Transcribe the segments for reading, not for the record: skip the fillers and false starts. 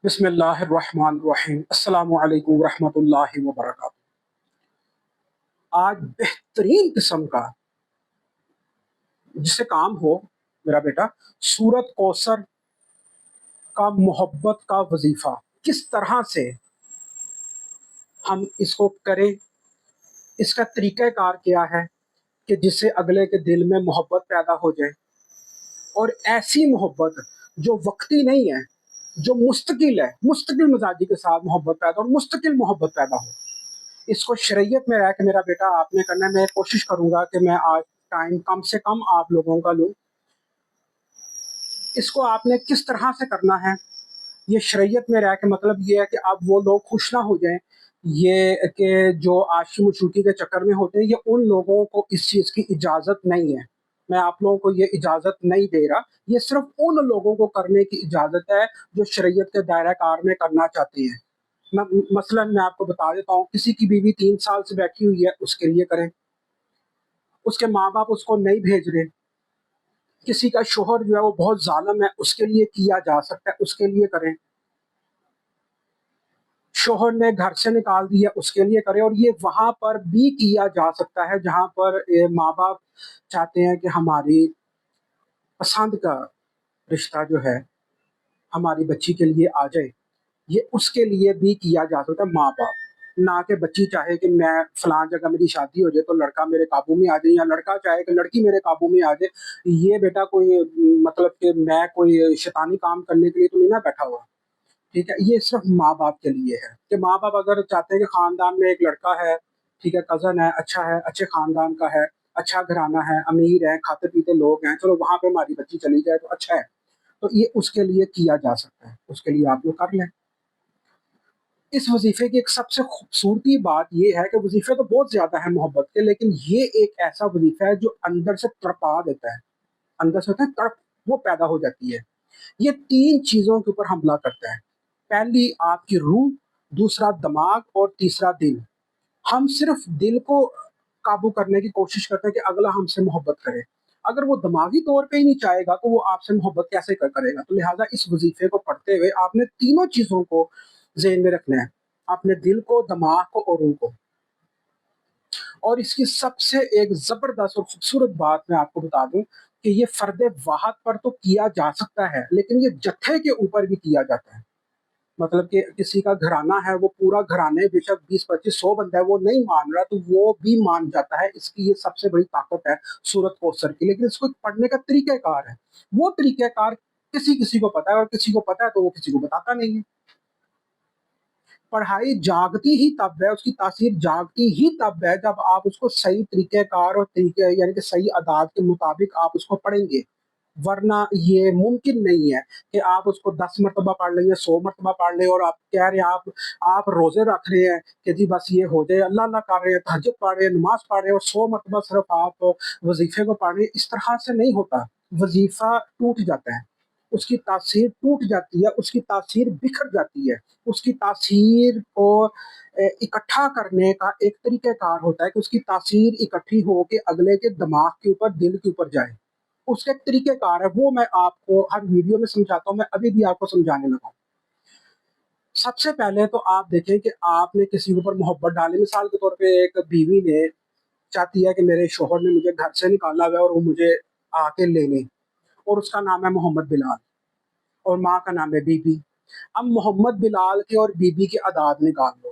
بسم اللہ الرحمن الرحیم السلام علیکم ورحمۃ اللہ وبرکاتہ۔ آج بہترین قسم کا جس سے کام ہو میرا بیٹا، سورت کوثر کا محبت کا وظیفہ کس طرح سے ہم اس کو کریں، اس کا طریقہ کار کیا ہے کہ جس سے اگلے کے دل میں محبت پیدا ہو جائے، اور ایسی محبت جو وقتی نہیں ہے، جو مستقل ہے، مستقل مزاجی کے ساتھ محبت پیدا اور مستقل محبت پیدا ہو۔ اس کو شریعت میں رہ کے میرا بیٹا آپ نے کرنا ہے۔ میں کوشش کروں گا کہ میں آج ٹائم کم سے کم آپ لوگوں کا لوں۔ اس کو آپ نے کس طرح سے کرنا ہے، یہ شریعت میں رہ کے مطلب یہ ہے کہ اب وہ لوگ خوش نہ ہو جائیں، یہ کہ جو عاشق مشوقی کے چکر میں ہوتے ہیں، یہ ان لوگوں کو اس چیز کی اجازت نہیں ہے۔ میں آپ لوگوں کو یہ اجازت نہیں دے رہا، یہ صرف ان لوگوں کو کرنے کی اجازت ہے جو شریعت کے دائرہ کار میں کرنا چاہتے ہیں۔ مثلا میں آپ کو بتا دیتا ہوں، کسی کی بیوی 3 سال سے بیٹھی ہوئی ہے، اس کے لیے کریں۔ اس کے ماں باپ اس کو نہیں بھیج رہے، کسی کا شوہر جو ہے وہ بہت ظالم ہے، اس کے لیے کیا جا سکتا ہے، اس کے لیے کریں۔ شوہر نے گھر سے نکال دیا، اس کے لیے کریں۔ اور یہ وہاں پر بھی کیا جا سکتا ہے جہاں پر ماں باپ چاہتے ہیں کہ ہماری پسند کا رشتہ جو ہے ہماری بچی کے لیے آ جائے، یہ اس کے لیے بھی کیا جا سکتا ہے ماں باپ۔ نہ کہ بچی چاہے کہ میں فلاں جگہ میری شادی ہو جائے تو لڑکا میرے قابو میں آ جائے، یا لڑکا چاہے کہ لڑکی میرے قابو میں آ جائے۔ یہ بیٹا کوئی مطلب کہ میں کوئی شیطانی کام کرنے کے لیے تو نہیں نہ بیٹھا ہوا، ٹھیک ہے؟ یہ صرف ماں باپ کے لیے ہے کہ ماں باپ اگر چاہتے ہیں کہ خاندان میں ایک لڑکا ہے، ٹھیک ہے، کزن ہے، اچھا ہے، اچھے خاندان کا ہے، اچھا گھرانہ ہے، امیر ہے، کھاتے پیتے لوگ ہیں، چلو وہاں پہ ہماری بچی چلی جائے تو اچھا ہے، تو یہ اس کے لیے کیا جا سکتا ہے، اس کے لیے آپ لوگ کر لیں۔ اس وظیفے کی ایک سب سے خوبصورتی بات یہ ہے کہ وظیفے تو بہت زیادہ ہے محبت کے، لیکن یہ ایک ایسا وظیفہ ہے جو اندر سے تڑپا دیتا ہے، اندر سے تڑپ وہ پیدا ہو جاتی ہے۔ یہ 3 چیزوں کے اوپر حملہ کرتا ہے: پہلی آپ کی روح، دوسرا دماغ، اور تیسرا دل۔ ہم صرف دل کو قابو کرنے کی کوشش کرتے ہیں کہ اگلا ہم سے محبت کرے۔ اگر وہ دماغی طور پہ ہی نہیں چاہے گا تو وہ آپ سے محبت کیسے کرے گا؟ تو لہٰذا اس وظیفے کو پڑھتے ہوئے آپ نے تینوں چیزوں کو ذہن میں رکھنا ہے، اپنے دل کو، دماغ کو اور روح کو۔ اور اس کی سب سے ایک زبردست اور خوبصورت بات میں آپ کو بتا دوں کہ یہ فرد واحد پر تو کیا جا سکتا ہے، لیکن یہ جتھے کے اوپر بھی کیا جاتا ہے۔ مطلب کہ کسی کا گھرانہ ہے، وہ پورا گھرانے بے شک 20 25 100 بندہ ہے، وہ نہیں مان رہا تو وہ بھی مان جاتا ہے۔ اس کی یہ سب سے بڑی طاقت ہے سورت کوثر کی، لیکن اس کو پڑھنے کا طریقہ کار ہے۔ وہ طریقہ کار کسی کسی کو پتا ہے، اور کسی کو پتا ہے تو وہ کسی کو بتاتا نہیں ہے۔ پڑھائی جاگتی ہی تب ہے، اس کی تاثیر جاگتی ہی تب ہے جب آپ اس کو صحیح طریقہ کار اور طریقے یعنی کہ صحیح اعداد کے مطابق آپ اس کو پڑھیں گے، ورنہ یہ ممکن نہیں ہے کہ آپ اس کو 10 مرتبہ پڑھ لیں یا 100 مرتبہ پڑھ لیں، اور آپ کہہ رہے ہیں آپ روزے رکھ رہے ہیں کہ جی بس یہ ہو جائے، اللہ اللہ کر رہے ہیں، تہجد پڑھ رہے ہیں، نماز پڑھ رہے ہیں، اور 100 مرتبہ صرف آپ وظیفے کو پڑھ رہے ہیں۔ اس طرح سے نہیں ہوتا، وظیفہ ٹوٹ جاتا ہے، اس کی تاثیر ٹوٹ جاتی ہے، اس کی تاثیر بکھر جاتی ہے۔ اس کی تاثیر کو اکٹھا کرنے کا ایک طریقہ کار ہوتا ہے کہ اس کی تاثیر اکٹھی ہو کے اگلے کے دماغ کے اوپر، دل کے اوپر جائے۔ اس کا ایک طریقہ کار ہے، وہ میں آپ کو ہر ویڈیو میں سمجھاتا ہوں، میں ابھی بھی آپ کو سمجھانے لگا ہوں۔ سب سے پہلے تو آپ دیکھیں کہ آپ نے کسی کے اوپر محبت ڈالی۔ مثال کے طور پہ ایک بیوی نے چاہتی ہے کہ میرے شوہر نے مجھے گھر سے نکالا ہوا ہے اور وہ مجھے آ کے لے لیں، اور اس کا نام ہے محمد بلال، اور ماں کا نام ہے بی بی۔ اب محمد بلال کے اور بی بی کے اعداد نکال لو،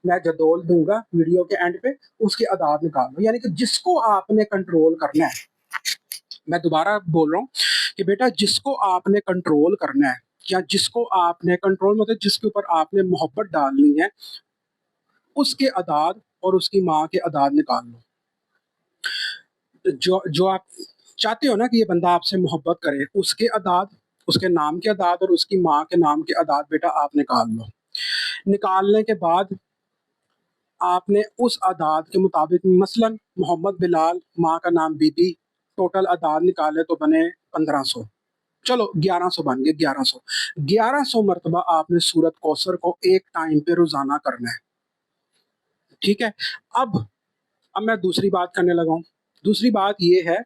میں جدول دوں گا ویڈیو کے اینڈ پہ، اس کے اعداد نکال لو۔ یعنی کہ جس کو آپ نے کنٹرول کرنا ہے، میں دوبارہ بول رہا ہوں کہ بیٹا جس کو آپ نے کنٹرول کرنا ہے، یا جس کو آپ نے کنٹرول مطلب جس کے اوپر آپ نے محبت ڈالنی ہے، اس کے اعداد اور اس کی ماں کے اعداد نکال لو۔ جو آپ چاہتے ہو نا کہ یہ بندہ آپ سے محبت کرے، اس کے اعداد، اس کے نام کے اعداد اور اس کی ماں کے نام کے اعداد بیٹا آپ نکال لو۔ نکالنے کے بعد آپ نے اس اعداد کے مطابق مثلا محمد بلال، ماں کا نام بی بی، ٹوٹل اعداد نکالے تو بنے 1500، چلو 1100 بن گئے، 1100۔ 1100 مرتبہ آپ نے سورت کوثر کو ایک ٹائم پہ روزانہ کرنا ہے، ٹھیک ہے؟ اب میں دوسری بات کرنے لگا ہوں۔ دوسری بات یہ ہے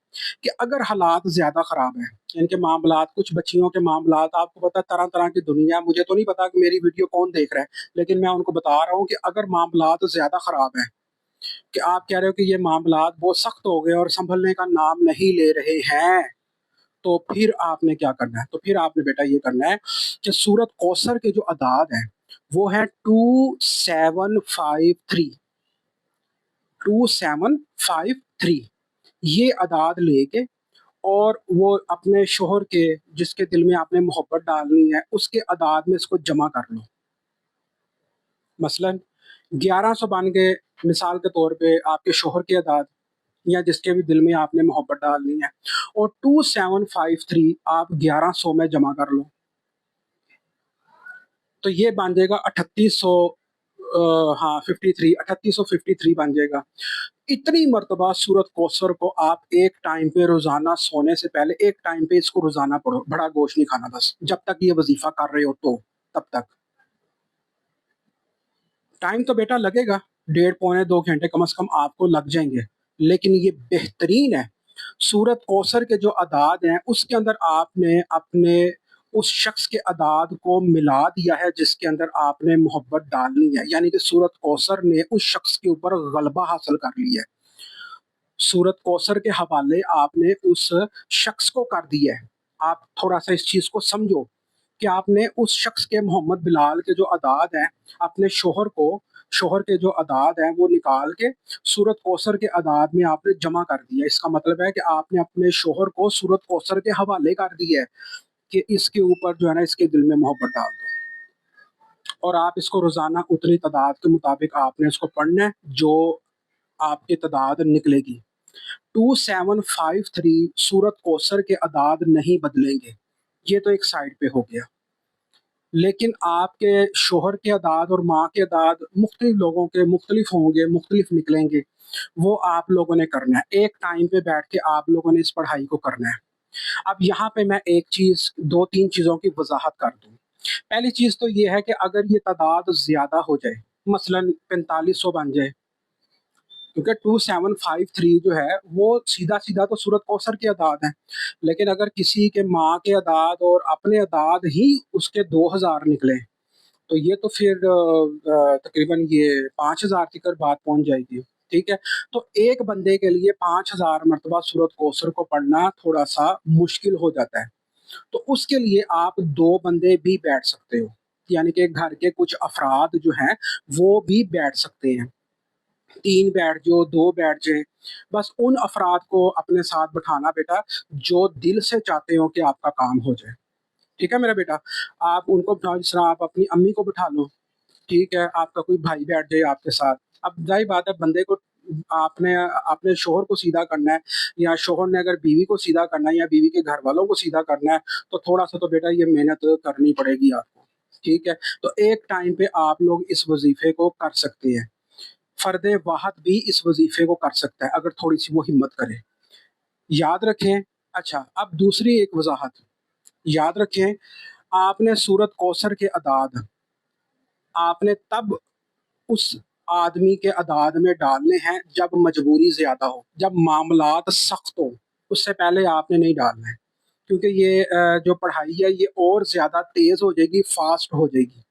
کہ اگر حالات زیادہ خراب ہیں، یعنی کہ معاملات، کچھ بچیوں کے معاملات، آپ کو پتہ طرح طرح کی دنیا، مجھے تو نہیں پتا کہ میری ویڈیو کون دیکھ رہا ہے، لیکن میں ان کو بتا رہا ہوں کہ اگر معاملات زیادہ خراب ہیں، کہ آپ کہہ رہے ہو کہ یہ معاملات بہت سخت ہو گئے اور سنبھلنے کا نام نہیں لے رہے ہیں، تو پھر آپ نے کیا کرنا ہے؟ تو پھر آپ نے بیٹا یہ کرنا ہے کہ سورت کوثر کے جو اعداد ہیں وہ ہیں 2753، 2753، یہ اعداد لے کے اور وہ اپنے شوہر کے، جس کے دل میں آپ نے محبت ڈالنی ہے، اس کے اعداد میں اس کو جمع کر لو۔ مثلا 1100 بن گئے مثال کے طور پہ آپ کے شوہر کے اعداد، یا جس کے بھی دل میں آپ نے محبت ڈالنی ہے، اور 2753 آپ 1100 میں جمع کر لو، تو یہ بن جائے گا 3800، ہاں 53، 3853 بن جائے گا۔ اتنی مرتبہ سورت کوثر کو آپ ایک ٹائم پہ روزانہ سونے سے پہلے ایک ٹائم پہ اس کو روزانہ پڑھو، بڑا گوشت نہیں کھانا، بس جب تک یہ وظیفہ کر رہے ہو تو تب تک۔ ٹائم تو بیٹا لگے گا، 1.5 پونے 2 گھنٹے کم از کم آپ کو لگ جائیں گے، لیکن یہ بہترین ہے۔ سورت کوثر کے جو اعداد ہیں اس کے اندر آپ نے اپنے اس شخص کے اعداد کو ملا دیا ہے جس کے اندر آپ نے محبت ڈالنی ہے، یعنی کہ سورت کوثر نے اس شخص کے اوپر غلبہ حاصل کر لیا ہے۔ سورت کوثر کے حوالے آپ نے اس شخص کو کر دیا ہے۔ آپ تھوڑا سا اس چیز کو سمجھو کہ آپ نے اس شخص کے، محمد بلال کے جو اعداد ہیں، اپنے شوہر کے جو اعداد ہیں وہ نکال کے سورت کوثر کے اعداد میں آپ نے جمع کر دیا۔ اس کا مطلب ہے کہ آپ نے اپنے شوہر کو سورت کوثر کے حوالے کر دیا ہے کہ اس کے اوپر جو ہے نا، اس کے دل میں محبت ڈال دو، اور آپ اس کو روزانہ اتنی تعداد کے مطابق آپ نے اس کو پڑھنا ہے جو آپ کی تعداد نکلے گی۔ 2753 سورت کوثر کے اعداد نہیں بدلیں گے، یہ تو ایک سائڈ پہ ہو گیا، لیکن آپ کے شوہر کے اعداد اور ماں کے اعداد مختلف لوگوں کے مختلف ہوں گے، مختلف نکلیں گے، وہ آپ لوگوں نے کرنا ہے، ایک ٹائم پہ بیٹھ کے آپ لوگوں نے اس پڑھائی کو کرنا ہے۔ اب یہاں پہ میں ایک چیز، 2 3 چیزوں کی وضاحت کر دوں۔ پہلی چیز تو یہ ہے کہ اگر یہ تعداد زیادہ ہو جائے، مثلا 4500 بن جائے، کیونکہ 2753 جو ہے وہ سیدھا سیدھا تو سورت کوثر کے اعداد ہیں، لیکن اگر کسی کے ماں کے اعداد اور اپنے اعداد ہی اس کے 2000 نکلے، تو یہ تو پھر تقریباً یہ 5000 تک بات پہنچ جائے گی، ٹھیک ہے؟ تو ایک بندے کے لیے 5000 مرتبہ سورت کوثر کو پڑھنا تھوڑا سا مشکل ہو جاتا ہے، تو اس کے لیے آپ 2 بندے بھی بیٹھ سکتے ہو، یعنی کہ گھر کے کچھ افراد جو ہیں وہ بھی بیٹھ سکتے ہیں، 3 بیٹھ جو 2 بیٹھ جائیں، بس ان افراد کو اپنے ساتھ بٹھانا بیٹا جو دل سے چاہتے ہو کہ آپ کا کام ہو جائے، ٹھیک ہے میرا بیٹا؟ آپ ان کو بٹھاؤ، جس طرح آپ اپنی امی کو بٹھا لو، ٹھیک ہے؟ آپ کا کوئی بھائی بیٹھ جائے آپ کے ساتھ۔ اب ظاہر بات ہے بندے کو، آپ نے اپنے شوہر کو سیدھا کرنا ہے، یا شوہر نے اگر بیوی کو سیدھا کرنا ہے، یا بیوی کے گھر والوں کو سیدھا کرنا ہے، تو تھوڑا سا تو بیٹا یہ محنت کرنی پڑے گی آپ کو، ٹھیک ہے؟ تو ایک ٹائم پہ آپ لوگ اس وظیفے کو کر سکتے ہیں، فرد واحد بھی اس وظیفے کو کر سکتا ہے اگر تھوڑی سی وہ ہمت کرے، یاد رکھیں۔ اچھا، اب دوسری ایک وضاحت یاد رکھیں، آپ نے سورت کوثر کے اعداد آپ نے تب اس آدمی کے اعداد میں ڈالنے ہیں جب مجبوری زیادہ ہو، جب معاملات سخت ہو، اس سے پہلے آپ نے نہیں ڈالنا ہے، کیونکہ یہ جو پڑھائی ہے یہ اور زیادہ تیز ہو جائے گی، فاسٹ ہو جائے گی،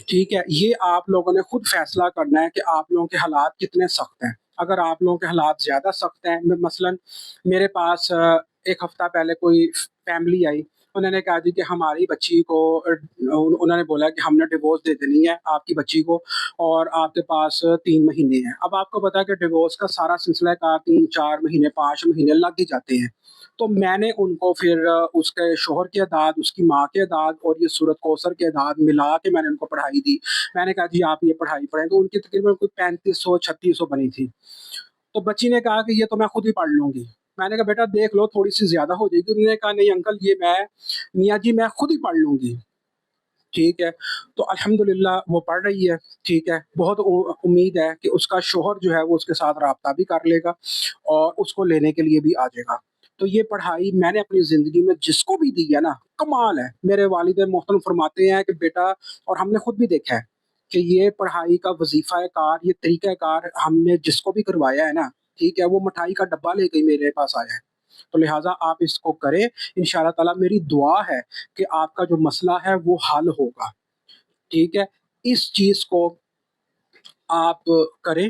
ٹھیک ہے؟ یہ آپ لوگوں نے خود فیصلہ کرنا ہے کہ آپ لوگوں کے حالات کتنے سخت ہیں۔ اگر آپ لوگوں کے حالات زیادہ سخت ہیں، مثلا میرے پاس ایک ہفتہ پہلے کوئی فیملی آئی، انہوں نے کہا جی کہ ہماری بچی کو، انہوں نے بولا کہ ہم نے ڈیورس دے دینی ہے آپ کی بچی کو، اور آپ کے پاس 3 مہینے ہیں۔ اب آپ کو پتا ہے کہ ڈیورس کا سارا سلسلہ کا 3 4 مہینے 5 مہینے لگ ہی جاتے ہیں، تو میں نے ان کو پھر اس کے شوہر کے اعداد، اس کی ماں کے اعداد اور یہ سورت کوثر کے اعداد ملا کے میں نے ان کو پڑھائی دی۔ میں نے کہا جی آپ یہ پڑھائی پڑھیں، تو ان کی تقریباً کوئی 3500 3600 بنی تھی، تو بچی نے کہا کہ یہ تو میں خود ہی پڑھ لوں گی۔ میں نے کہا بیٹا دیکھ لو تھوڑی سی زیادہ ہو جائے گی، انہوں نے کہا نہیں انکل یہ میاں جی میں خود ہی پڑھ لوں گی، ٹھیک ہے؟ تو الحمدللہ وہ پڑھ رہی ہے، ٹھیک ہے؟ بہت امید ہے کہ اس کا شوہر جو ہے وہ اس کے ساتھ رابطہ بھی کر لے گا اور اس کو لینے کے لیے بھی آ جائے گا۔ تو یہ پڑھائی میں نے اپنی زندگی میں جس کو بھی دی ہے نا، کمال ہے۔ میرے والد محترم فرماتے ہیں کہ بیٹا، اور ہم نے خود بھی دیکھا ہے کہ یہ پڑھائی کا وظیفہ کار، یہ طریقہ کار ہم نے جس کو بھی کروایا ہے نا، ٹھیک ہے، وہ مٹھائی کا ڈبہ لے کے میرے پاس آیا ہے، تو لہٰذا آپ اس کو کریں، انشاءاللہ تعالیٰ میری دعا ہے کہ آپ کا جو مسئلہ ہے وہ حل ہوگا، ٹھیک ہے؟ اس چیز کو آپ کریں،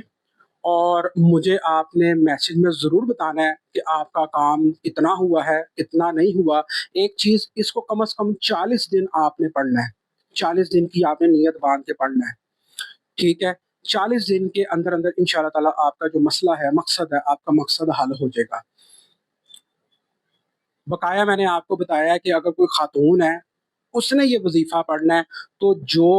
اور مجھے آپ نے میسج میں ضرور بتانا ہے کہ آپ کا کام کتنا ہوا ہے، کتنا نہیں ہوا۔ ایک چیز، اس کو کم از کم 40 دن آپ نے پڑھنا ہے، 40 دن کی آپ نے نیت باندھ کے پڑھنا ہے، ٹھیک ہے؟ 40 دن کے اندر اندر انشاءاللہ تعالیٰ آپ کا جو مسئلہ ہے، مقصد ہے، آپ کا مقصد حل ہو جائے گا۔ بقایا میں نے آپ کو بتایا ہے کہ اگر کوئی خاتون ہے، اس نے یہ وظیفہ پڑھنا ہے، تو جو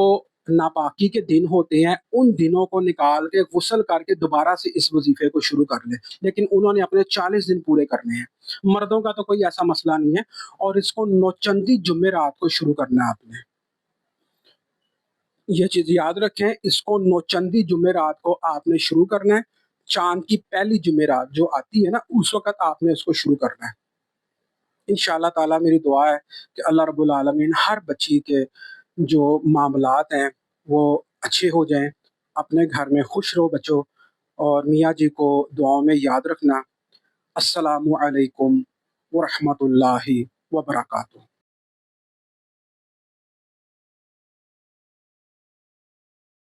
ناپاکی کے دن ہوتے ہیں ان دنوں کو نکال کے غسل کر کے دوبارہ سے اس وظیفے کو شروع کر لیں، لیکن انہوں نے اپنے 40 دن پورے کرنے ہیں۔ مردوں کا تو کوئی ایسا مسئلہ نہیں ہے، اور اس کو نوچندی جمعرات کو شروع کرنا ہے آپ نے، یہ چیز یاد رکھیں، اس کو نوچندی جمعرات کو آپ نے شروع کرنا ہے، چاند کی پہلی جمعرات جو آتی ہے نا، اس وقت آپ نے اس کو شروع کرنا ہے۔ انشاءاللہ تعالیٰ میری دعا ہے کہ اللہ رب العالمین ہر بچی کے جو معاملات ہیں وہ اچھے ہو جائیں، اپنے گھر میں خوش رہو بچو، اور میاں جی کو دعاؤں میں یاد رکھنا۔ السلام علیکم ورحمۃ اللہ وبرکاتہ۔